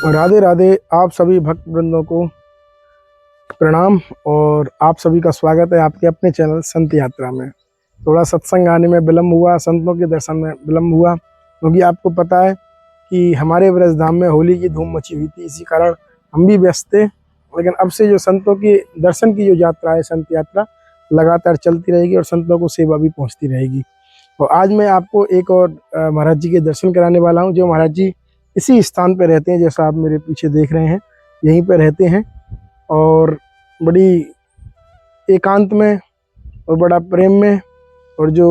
राधे राधे। आप सभी भक्त वृंदों को प्रणाम और आप सभी का स्वागत है आपके अपने चैनल संत यात्रा में। थोड़ा सत्संग आने में विलम्ब हुआ, संतों के दर्शन में विलम्ब हुआ, क्योंकि आपको पता है कि हमारे व्रजधाम में होली की धूम मची हुई थी, इसी कारण हम भी व्यस्त थे। लेकिन अब से जो संतों की दर्शन की जो यात्रा है, संत यात्रा लगातार चलती रहेगी और संतों को सेवा भी पहुँचती रहेगी। और आज मैं आपको एक और महाराज जी के दर्शन कराने वाला हूँ, जो महाराज जी इसी स्थान पर रहते हैं, जैसा आप मेरे पीछे देख रहे हैं, यहीं पर रहते हैं और बड़ी एकांत में और बड़ा प्रेम में, और जो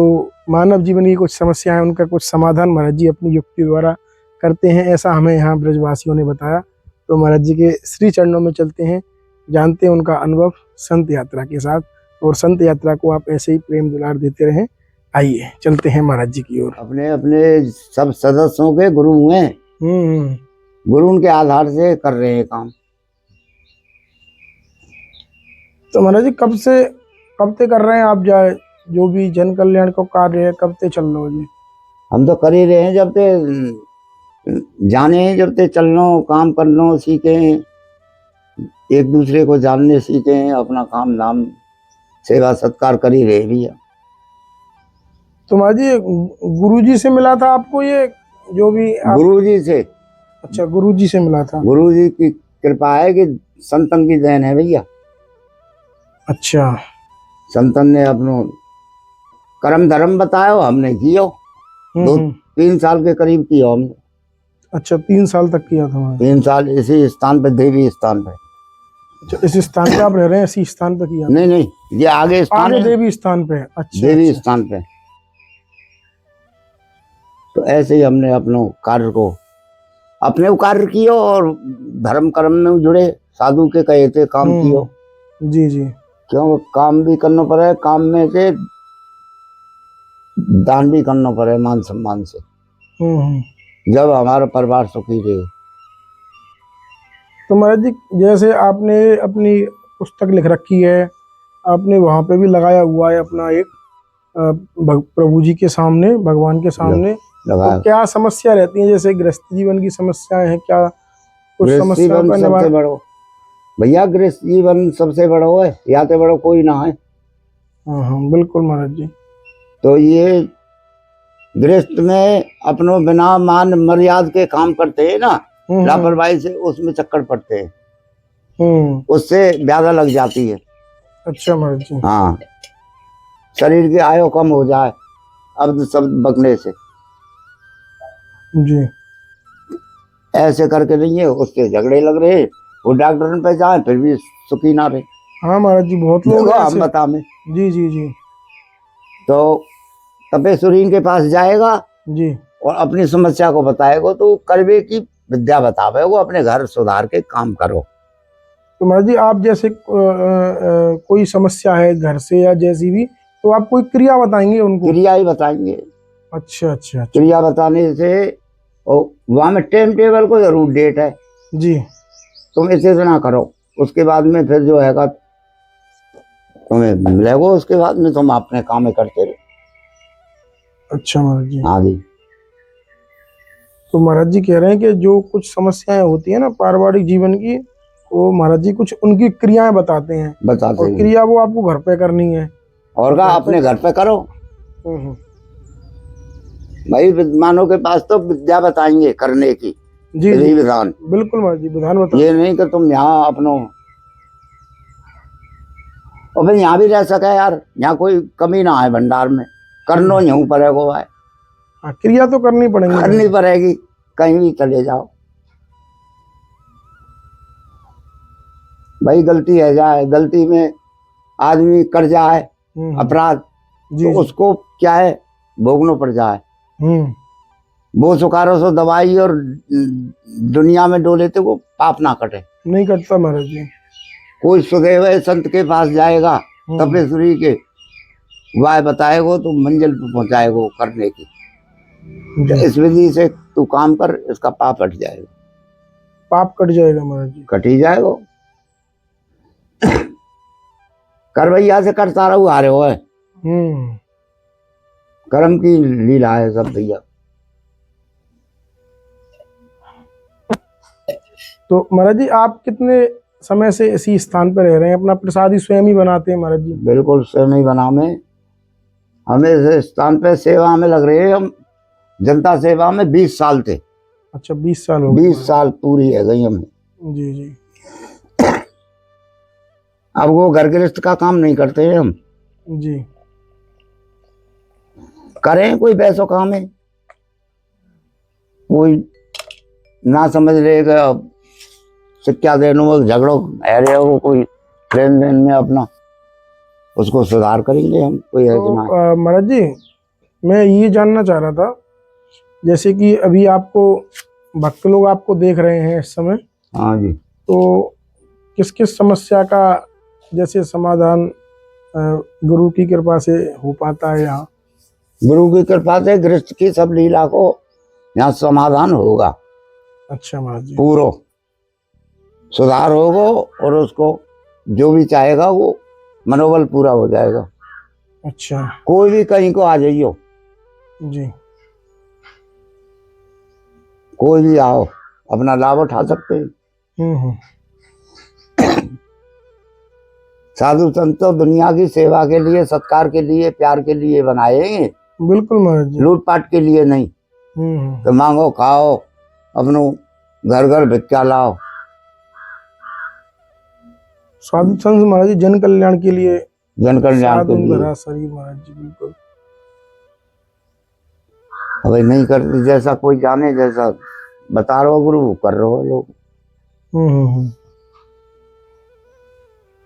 मानव जीवन की कुछ समस्याएं उनका कुछ समाधान महाराज जी अपनी युक्ति द्वारा करते हैं, ऐसा हमें यहाँ ब्रजवासियों ने बताया। तो महाराज जी के श्री चरणों में चलते हैं, जानते हैं उनका अनुभव संत यात्रा के साथ, और संत यात्रा को आप ऐसे ही प्रेम दुलार देते रहें। आइए चलते हैं महाराज जी की ओर। अपने अपने सब सदस्यों के गुरु हुए, गुरु उनके आधार से कर रहे हैं काम। तो महाराज जी कब से कर रहे हैं आप, जो भी जन कल्याण को कार्य है, कब से चल रहे जी? हम तो कर ही रहे हैं, जब ते जाने हैं, जब ते चलनो काम करनो सीखे, एक दूसरे को जानने सीखे, अपना काम धाम सेवा सत्कार कर ही रहे भैया। तो महाराज जी गुरुजी से मिला था आपको ये, जो भी गुरुजी से? अच्छा, गुरुजी से मिला था। गुरुजी की कृपा है कि संतन की देन है भैया। अच्छा, संतन ने अपनो कर्म धर्म बतायो, हमने कियो। 2-3 साल के करीब किया हमने। अच्छा, 3 साल तक किया था? 3 साल इसी स्थान पे, देवी स्थान पे। अच्छा, इस स्थान पे आप रह रहे हैं, इसी स्थान पे किया? नहीं, ये आगे स्थान आगे है, देवी स्थान पे। अच्छा, देवी स्थान पे। तो ऐसे ही हमने अपने कार्य को अपने कार्य कियो और धर्म कर्म में जुड़े, साधु के कहे थे काम कियो। जी जी। क्यों काम भी करना पड़े, काम में से दान भी करना पड़े मान सम्मान से, जब हमारा परिवार सुखी रहे। तो महाराज जी जैसे आपने अपनी पुस्तक लिख रखी है, आपने वहां पे भी लगाया हुआ है अपना एक प्रभु जी के सामने, भगवान के सामने, तो क्या समस्या रहती है? जैसे गृहस्थ जीवन की समस्याएं हैं क्या? कुछ समस्या का सबसे बड़ो भैया, गृहस्थ जीवन सबसे बड़ो है, या तो बड़ो कोई ना है। हाँ, बिल्कुल महाराज जी। तो ये गृहस्थ में अपनो बिना मान मर्यादा के काम करते हैं ना, लापरवाही से उसमें चक्कर पड़ते हैं, उससे ज्यादा लग जाती है। अच्छा महाराज जी। हाँ, शरीर की आयु कम हो जाए अब सब बकने से जी, ऐसे करके नहीं है, उससे झगड़े लग रहे, वो डॉक्टर पे जाए फिर भी सुखी ना रहे। हाँ महाराज जी, बहुत लोग हम बता में। जी जी जी। तो तपेश्वरी के पास जाएगा जी, और अपनी समस्या को बताएगा, तो करवे की विद्या बतावे, वो अपने घर सुधार के काम करो। तो महाराज जी आप जैसे कोई समस्या है घर से या जैसी भी, तो आप कोई क्रिया बताएंगे उनको? क्रिया ही बताएंगे। अच्छा। क्रिया बताने से वहां में टाइम टेबल को जरूर डेट है जी, तुम इसे ना करो, उसके बाद में फिर जो है तुम्हें मिलेगा, उसके बाद में तुम अपने काम करते रहो। अच्छा महाराज जी। हाँ जी। तो महाराज जी कह रहे हैं कि जो कुछ समस्याएं होती है ना पारिवारिक जीवन की, वो महाराज जी कुछ उनकी क्रियाएं बताते हैं, और क्रिया वो आपको घर पे करनी है, और का अपने घर पे करो। भाई विद्वानों के पास तो विद्या बताएंगे करने की, जी विधान। बिल्कुल महाराज जी, विधान बताओ। ये नहीं कि तुम यहाँ अपनो और फिर यहाँ भी रह सके यार, यहाँ कोई कमी ना है भंडार में, करनो यूं पड़ेगा भाई। हाँ, क्रिया तो करनी पड़ेगी, कहीं भी चले जाओ भाई। गलती है जाए, गलती में आदमी कर जाए अपराध, तो उसको क्या है भोगना पड़ जाए। वो सुखारो सो दवाई और दुनिया में डोले तो वो पाप ना कटे, नहीं कटता महाराज जी। कोई सुदैव संत के पास जाएगा, तपेश्वरी के, वह बताएगा तो मंजिल पे पहुंचाएगा करने की। इस विधि से तू काम कर, इसका पाप हट जाएगा। पाप कट जाएगा महाराज जी? कट ही जाएगा। करवैया से करता रहू आ रहे हो है। कर्म की लीला है सब भैया। तो महाराज जी आप कितने समय से इसी स्थान पर रह रहे हैं? अपना प्रसाद ही स्वयं ही बनाते हैं महाराज जी? बिल्कुल स्वयं ही बना में। हमें इस स्थान पे सेवा में लग रहे हैं हम, जनता सेवा में 20 साल थे। अच्छा 20 साल हो गए? 20 साल पूरी है गई हमें। जी जी। अब वो घर गृहस्थ का काम नहीं करते हैं हम। जी। करें कोई पैसों काम है, कोई ना समझ रहेगा शिक्षा देने में झगड़ो अरे वो कोई लेन देन में अपना उसको सुधार करेंगे हम, कोई है कि ना। महाराज जी मैं ये जानना चाह रहा था, जैसे कि अभी आपको भक्त लोग आपको देख रहे हैं इस समय, हाँ जी, तो किस किस समस्या का जैसे समाधान गुरु की कृपा से हो पाता है यहाँ? गुरु की कृपा से गृहस्थ की सब लीला को यहाँ समाधान होगा। अच्छा महाराज जी। पूरा सुधार होगा और उसको जो भी चाहेगा वो मनोबल पूरा हो जाएगा। अच्छा। कोई भी कहीं को आ जाइयो, जी। कोई भी आओ अपना लाभ उठा सकते हैं। साधु संत तो दुनिया की सेवा के लिए, सत्कार के लिए, प्यार के लिए बनाए, बिल्कुल महाराज जी। लूटपाट के लिए नहीं। तो मांगो खाओ, अपनो घर घर भिक्षा लाओ। साधु संत महाराज जी जन कल्याण के लिए, जन कल्याण के लिए। भरा शरीर महाराज जी बिल्कुल। अभी नहीं करते जैसा कोई जाने, जैसा बता रहे हो गुरु कर रहे हो लोग।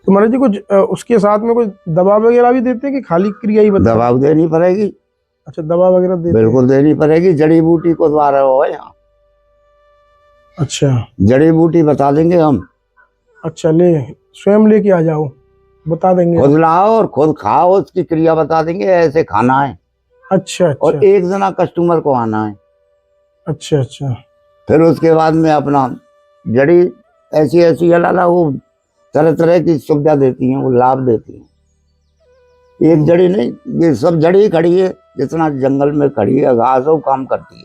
तो महाराज जी कुछ उसके साथ में कुछ दवा वगैरह भी देते हैं कि खाली क्रिया ही बताते? दवा देनी पड़ेगी। अच्छा दवा वगैरह देते? बिल्कुल देनी पड़ेगी। जड़ी बूटी को द्वारा हो यहाँ। अच्छा जड़ी बूटी बता देंगे हम। अच्छा ले स्वयं लेके आ जाओ, बता देंगे? खुद लाओ और खुद खाओ, उसकी क्रिया बता देंगे, ऐसे खाना है। अच्छा अच्छा। और एक जना कस्टमर को आना है। अच्छा अच्छा। फिर उसके बाद में अपना जड़ी ऐसी ऐसी अलाला वो तरह तरह की सुविधा देती हैं, वो लाभ देती हैं। एक जड़ी नहीं, ये सब जड़ी खड़ी है, जितना जंगल में खड़ी है घास वो काम करती है।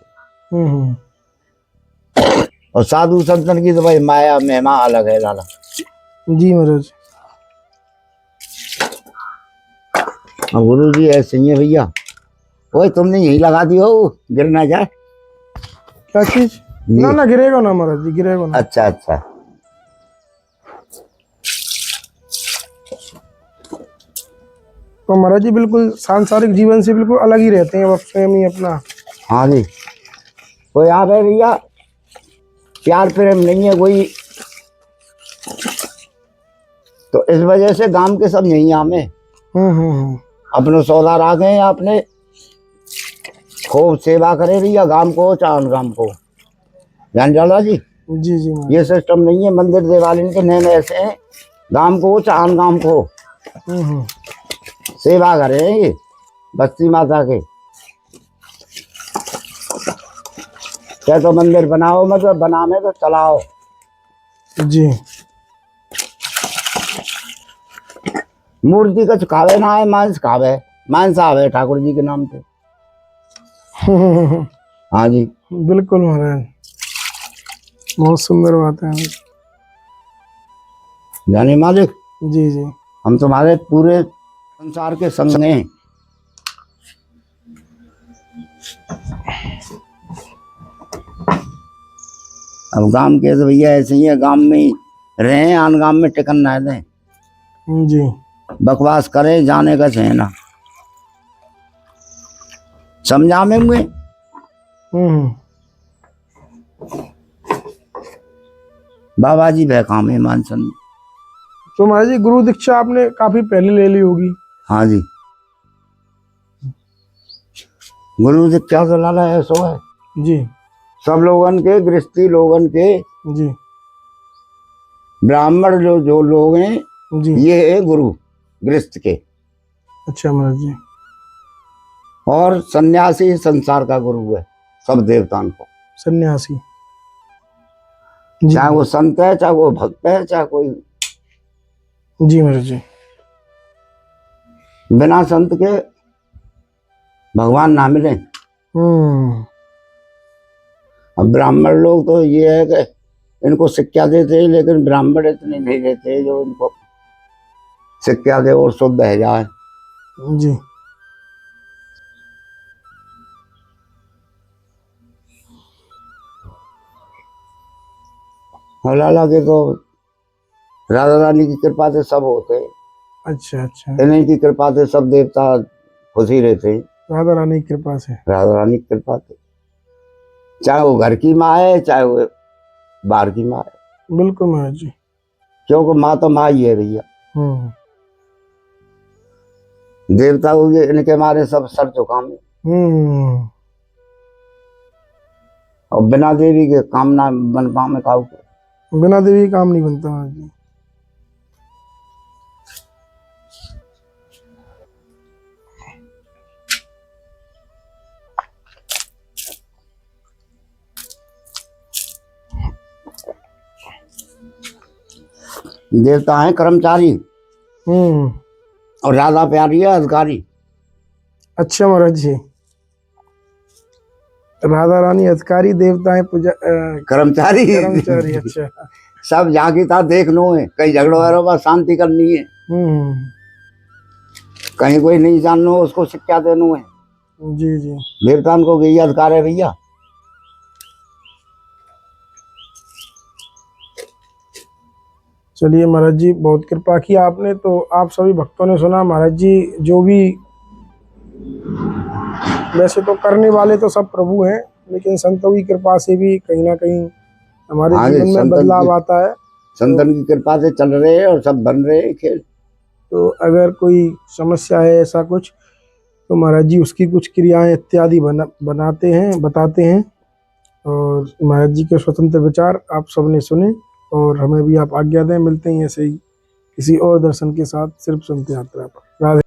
और साधु संतन की तो भाई माया महिमा अलग है लाला। जी महाराज। गुरु जी ऐसे ही है भैया। ओए तुमने यही लगा दी हो, गिर ना जाए। क्या चीज? ना ना गिरेगा ना महाराज जी, गिरेगा ना। अच्छा अच्छा। तो महाराज जी बिल्कुल सांसारिक जीवन से बिल्कुल अलग ही रहते हैं, स्वयं ही अपना। हाँ जी। कोई आप है भैया, प्यार प्रेम नहीं है कोई, तो इस वजह से गांव के सब यही आमे। अपने सौदार आ गए, आपने खूब सेवा करे भैया, गांव को चांद गांव को जान जाला जी। जी जी। ये सिस्टम नहीं है मंदिर देवालय के नए ऐसे हैं, गांव को चांद गांव को सेवा करे ये बस्ती माता के। क्या तो मंदिर बनाओ, मतलब बनाने तो चलाओ। जी। मूर्ति का खावे ना है, मांस खावे, मांस आवे ठाकुर जी के नाम पे। हाँ जी बिल्कुल महाराज, बहुत सुंदर बात है। जानी मालिक। जी जी। हम तुम्हारे पूरे संसार के संग हैं। अब गांव के तो भैया ऐसे ही है, गांव में ही रहे, आन गांव में टिकन ना दें जी। बकवास करे, जाने का कहना समझा में हुए। बाबा जी बहकाम है मानसन। तो महाराज जी गुरु दीक्षा आपने काफी पहले ले ली होगी? हाँ जी, गुरु दीक्षा तो लाला ऐसो है जी। सब लोगन के, गृहस्थी लोगन के, जी। ब्राह्मण जो लोग हैं जी। ये है गुरु गृहस्थ के। अच्छा महाराज जी। और सन्यासी संसार का गुरु है सब देवताओं को। सन्यासी चाहे वो संत है, चाहे वो भक्त है, चाहे कोई। जी महाराज जी। बिना संत के भगवान ना मिले। अब ब्राह्मण लोग तो ये है कि इनको शिक्षा देते, लेकिन ब्राह्मण इतने नहीं देते जो इनको शिक्षा दे और शुद्ध है जाए। जी। लाला के तो राधा रानी की कृपा से सब होते। अच्छा अच्छा, इन्हीं की कृपा से सब देवता खुशी रहते। राधा रानी की कृपा से। राधा रानी की कृपा से, चाहे वो घर की माँ है चाहे वो बाहर की माँ है। बिल्कुल महाराज जी। क्योंकि माँ तो माँ ही है भैया। हम्म देवता हुए इनके मारे सब सर झुकावे, हम्म। और बिना देवी के काम ना बन पावे काऊ को। बिना देवी काम नहीं बनता महाराज जी। देवता है कर्मचारी और राधा प्यारी है अधिकारी। अच्छा महाराज जी, राधा रानी अधिकारी, देवता है पूजा कर्मचारी। कर्मचारी। अच्छा। सब जाके था देख लो है, कहीं झगड़ो है बस शांति करनी है, कहीं कोई नहीं जानना उसको शिक्षा देना है। जी जी। देवता को यही अधिकार है भैया। चलिए महाराज जी, बहुत कृपा की आपने। तो आप सभी भक्तों ने सुना महाराज जी, जो भी वैसे तो करने वाले तो सब प्रभु हैं, लेकिन संतों की कृपा से भी कहीं ना कहीं हमारे जीवन में बदलाव आता है। संतन की कृपा से चल रहे हैं और सब बन रहे हैं खेल। तो अगर कोई समस्या है ऐसा कुछ, तो महाराज जी उसकी कुछ क्रियाएं इत्यादि बताते हैं। और महाराज जी के स्वतंत्र विचार आप सबने सुने, और हमें भी आप आज्ञा दें। मिलते हैं ऐसे ही किसी और दर्शन के साथ, सिर्फ संत यात्रा पर। राधे।